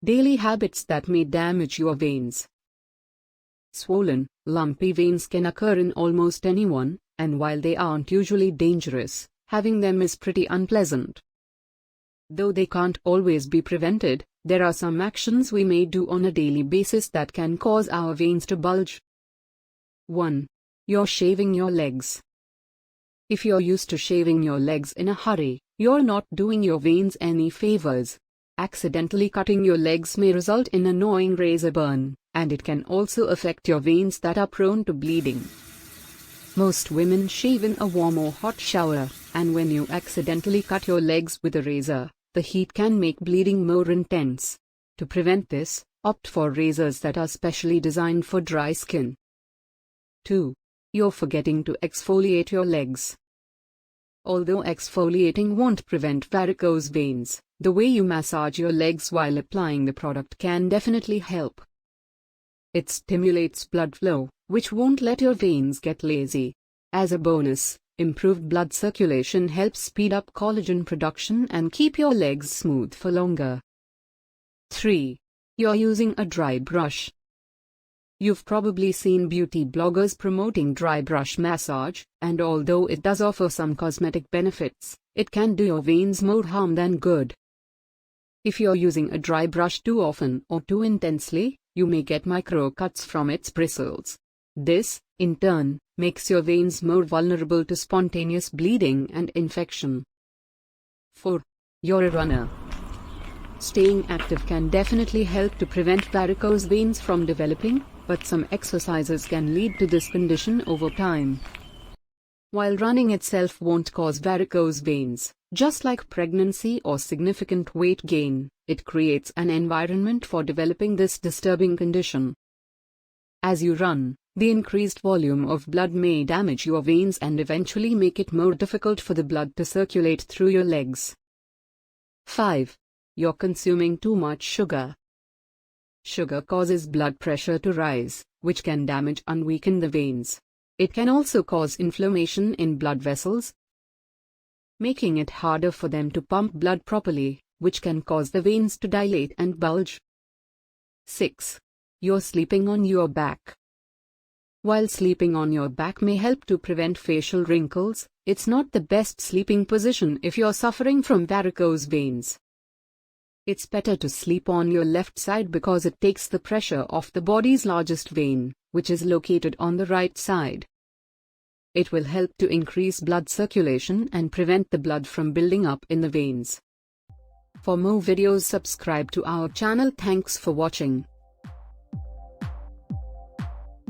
Daily habits that may damage your veins. Swollen, lumpy veins can occur in almost anyone, and while they aren't usually dangerous, having them is pretty unpleasant. Though they can't always be prevented, there are some actions we may do on a daily basis that can cause our veins to bulge. 1. You're shaving your legs. If you're used to shaving your legs in a hurry, you're not doing your veins any favors. Accidentally cutting your legs may result in annoying razor burn, and it can also affect your veins that are prone to bleeding. Most women shave in a warm or hot shower, and when you accidentally cut your legs with a razor, the heat can make bleeding more intense. To prevent this, opt for razors that are specially designed for dry skin. 2. You're forgetting to exfoliate your legs. Although exfoliating won't prevent varicose veins, the way you massage your legs while applying the product can definitely help. It stimulates blood flow, which won't let your veins get lazy. As a bonus, improved blood circulation helps speed up collagen production and keep your legs smooth for longer. 3. You're using a dry brush. You've probably seen beauty bloggers promoting dry brush massage, and although it does offer some cosmetic benefits, it can do your veins more harm than good. If you're using a dry brush too often or too intensely, you may get micro cuts from its bristles. This, in turn, makes your veins more vulnerable to spontaneous bleeding and infection. 4. You're a runner. Staying active can definitely help to prevent varicose veins from developing, but some exercises can lead to this condition over time. While running itself won't cause varicose veins, just like pregnancy or significant weight gain, it creates an environment for developing this disturbing condition. As you run, the increased volume of blood may damage your veins and eventually make it more difficult for the blood to circulate through your legs. 5. You're consuming too much sugar. Sugar causes blood pressure to rise, which can damage and weaken the veins. It can also cause inflammation in blood vessels, making it harder for them to pump blood properly, which can cause the veins to dilate and bulge. 6. You're sleeping on your back. While sleeping on your back may help to prevent facial wrinkles, it's not the best sleeping position if you're suffering from varicose veins. It's better to sleep on your left side because it takes the pressure off the body's largest vein, which is located on the right side. It will help to increase blood circulation and prevent the blood from building up in the veins. For more videos, subscribe to our channel. Thanks for watching.